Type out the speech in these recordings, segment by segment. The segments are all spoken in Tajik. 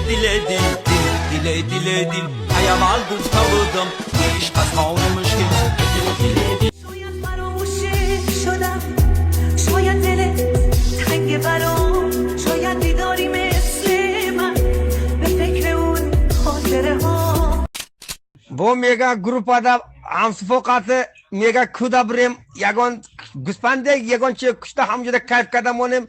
dile dil dile dile dil Ayam aldım savurdum iş kazanmış gibi dile dile شاید فراموشی شدم شاید دلت تنگ برام شاید دیداری مثل من به فکر اون خاطره ها Bu mega grupada hamsifokati mega kudabrim yagon guspandek yagonchi kuchta hamjuda kayf kadamonim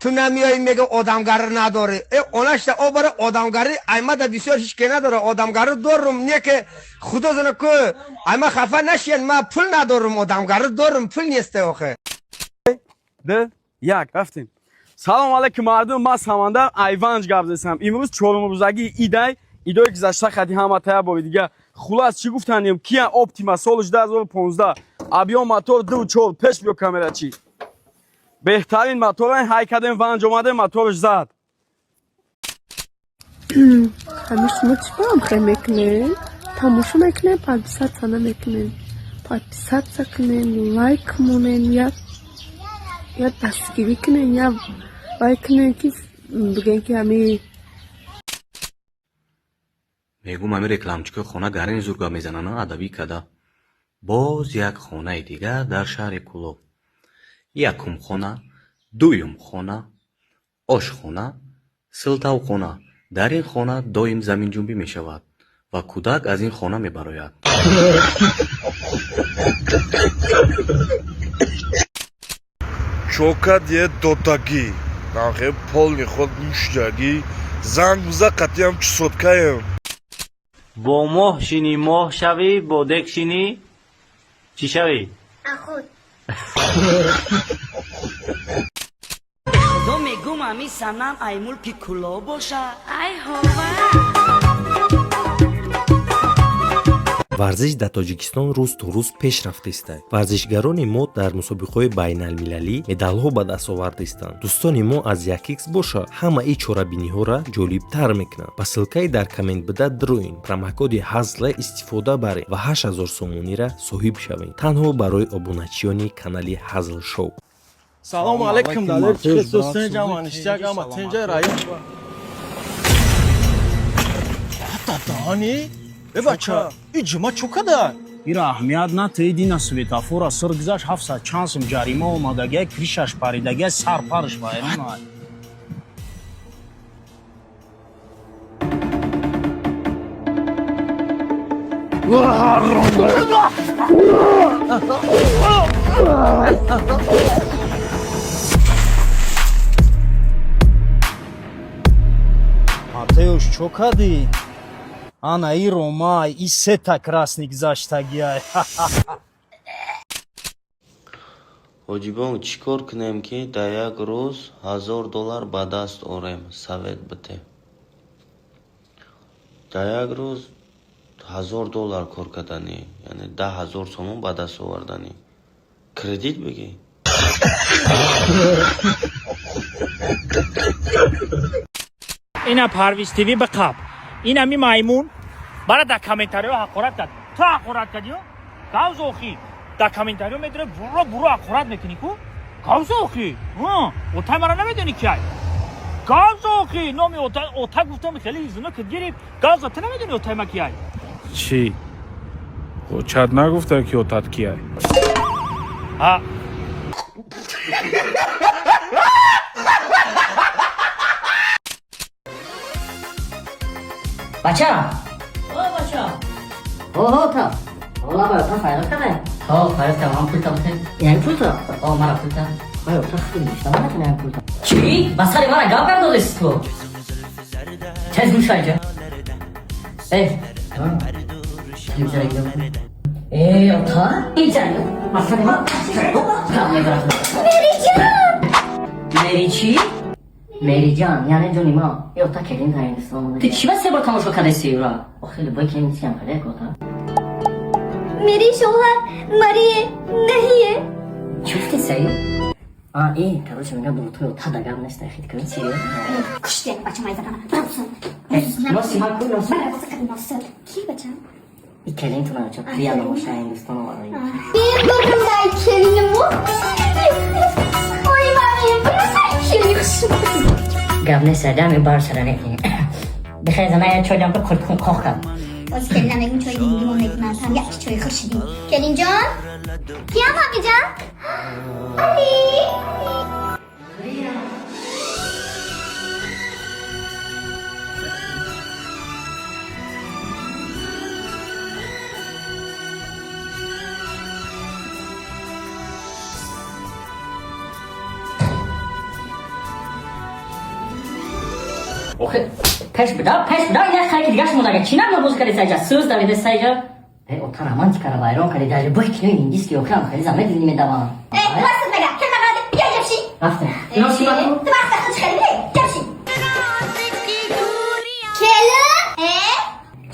tunamiyoy mega odamgari nadori ona işte o bara odamgari ayma da bisyor hiç kenadori odamgari dorum ne ki xudo zana ku ayma xafa nashiyen ma pul nadorum odamgari dorum pul neste oxe ده یک رفتیم سلام علیکم مردم من سمندر ایوانج گپ زدم امروز چهارمروزگی ایده گذشته خدی همه تیا با دیگه خلاص چی گفتنیم کیا اپتیما سالش 2015 ابیو موتور 2.4 پیش بیو کامera چی بهترین موتور های کردیم وانج اومده موتورش زد همش شما چیکار میکنین؟ تماشا میکنین پادیسات سنا میکنین پادیسات کنین لایک مونین یا دستگیری کنین یا لایک کنین که بگن که همی میگم همین رکلامچی خونه گرین زورگا میزنن ادبی کدا باز یک خونه دیگر در شهر کلوب یکم خونه دویم خونه آشخونه سلطاو خونه در این خانه دائم زمین جنبی می شود و کودک از این خانه می براید چوکت یه دوتاگی ناخه پول خود مشجاگی زنگ بزا قطعی هم چی صدکایم با ماه شینی ماه شوی با دک شینی چی شوی؟ خود خدا میگم همی سنم ای ملکی کلا باشه ای هوا варзиш дар тоҷикистон рӯз то рӯз пешрафта истанд. Варзишгарони мо дар мусобиқаҳои байналмилалӣ медалҳо ба даст оварда истанд. дӯстони мо аз якикс боша ҳамаи чорабиниҳоро ҷолибтар мекунанд. ба ссилкаи дар коммент бида дроин промокоди ҳазла истифода баред ва 8000 сомонира соҳиб шавед танҳо барои обуначиёни канали ҳазл шоу. سلام علیکم دادر خصوصا جوانشتیگ اما تنجا رایت دانی بچه این جمعه چو کدن این اهمیت نتید این سویتافورا سرگزش 700 چانسم جریمه اومدگه کریشش پریدگه سرپرش باید Матеуш, чё кади? Ана и Ромай, и сета красник заштагиай. ҳоҷибон чӣ кор кунем ки дар як рӯз $1000 ба даст орем совет бите дар як рӯз $1000 кор кардани яъне 10000 сомон ба даст овардани кредит бигӣ اینا پرویز تیوی به قبل این همی مایمون برای در کامنتاریو حقارت کرد تو حقارت کردی ها؟ گوز آخی در کامنتاریو میدونه برو حقارت میکنی کو؟ گوز آخی اوتای مرا نمیدونی که گوز آخی نامی اوتای گفتم خیلی ایزونه که گیریم گوز آتا نمیدونی اوتای ما کیای چی؟ چت نگفته که اوتات کیای ها بچه اوه تا اولا باید تا فایرات کنه فایرات کنه هم پولتا بسید یعنی پولتا مرا پولتا باید تا خیلی بیشتا من نکنه یعنی پولتا چی؟ بساری مرا گاب کرد دادست تو چیز میشه جا اینجا اوتا اینجا بساری مرا مری جان مری چی؟ مری جان یعنی جونی ما یه اوتا کلین های انستان تو چی بسه با تماشا کرده سیورا خیلی باید که این سیم کرده اوتا मेरी शोहर मरी है नहीं है چفتی سی؟ این کارش میگه بلوتوی اوتا دگم نشته خیلی کنی سیورا کشته بچه مایزه کنم ناسی ما کن ناسی ناصر کی بچه؟ این کلین تو ناچه بیا نماشه هندوستان رو برای bir bakım ben kelini bu oy var ya bunu sen keliyorsun گم نشده می بار شده نکنی بخیر زنه چای دارم که کلکون کاخ کرد باز کلی نمیگون چای دیگه ما میکنن هم یک چای خورشیدی کلین جان کیا مامی جان علی آخه پش بدا این خیلی که دیگه شما داره چینا نبوز کردی سایجا سوز داوید سایجا ای اوتا رمانتیکا را بایرون کردی داره باید که انگلیسی اوکرام خیلی زمه دیدی میدوام واسه مگه که نگاه بیا جمشی رفته اینا چی باید تو وقت خودش خیلی جمشی کلا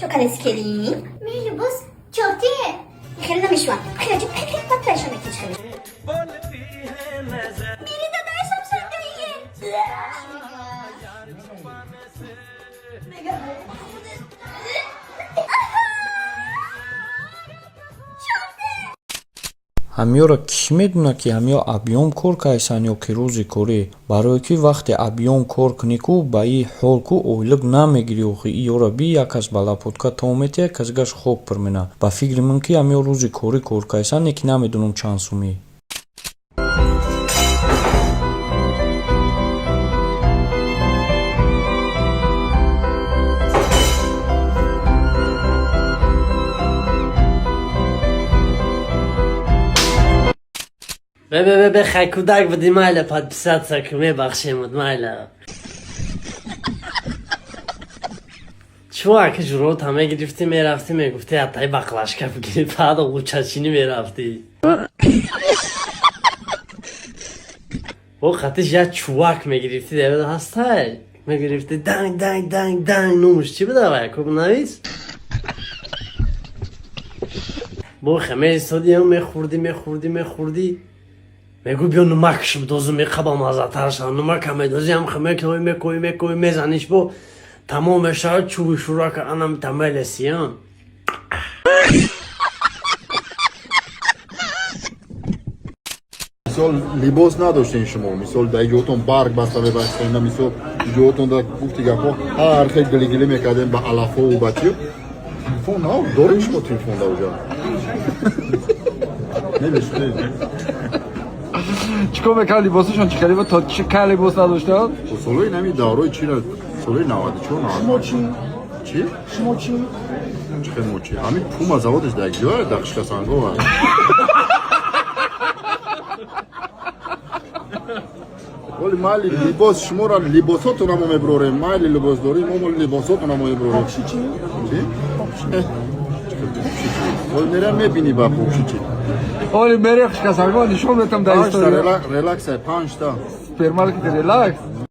چو کلیس کلی میلی بوز چوتیه خیلی نمیشوان خیلی جب خیلی باید پرشان میکنی خیلی میلی دادایشم شدیه ҳамёра кӣ медона ки ҳамё абъём кор кайсан ё ки рӯзи корӣ барое ки вақте абъём кор кунӣ ку ба и ҳол ку ойлук намегирӣ охи иёра би якас ба лапотка таомете казгаш хоб пирмена ба фикри ман ки ҳамё рӯзи корӣ кор кайсан неки намедонам чанд сумӣ به خی کودک بودی مایله подписаться که میبخشیمود مایله چوه که جروت همه گرفتی میرفتی میگفتی حتی بقلاشکه بگیری بعد اوچچینی میرفتی او خطش یا چوک میگرفتی دیوید هسته میگرفتی دنگ دنگ دنگ دنگ نومش چی بده باید که بنویس بو خمه ایستادی هم میخوردی میگو بیا نمکش بدوزو میخوابم مزه‌ترشم نمک هم میدوزی هم خمه که میکوی میزنیش بو تمام شاید چوب شروع که انم تمایل سیان مثال لباس نداشتین شما مثال در جوتون برگ بسته ببستین مثال جوتون در گفتی گفت هر خیلی گلی میکردیم به علفا و بچه تلفن نه داریم شما تلفن در اونجا نمیشه چیکار میکرد لباسشون چی خریده تا چه کار لباس نداشتن؟ سالوی نمی داروی چی را سالوی 94 شما چی؟ چی؟ شما چی؟ چی خیلی مو چی؟ همین پوما زوادش در گیاه دقشقه سنگا هست ولی مالی لباس شما را لباساتون هم میبروریم مالی لباس داریم ما لباساتون هم میبروریم پاکشی چی؟ چی؟ ولی میرم میبینی با پاکشی چی؟ ولی میره خشکه سنگا نشون میتم در ایستوری ریلکس های 5 تا سپرمارکت ریلکس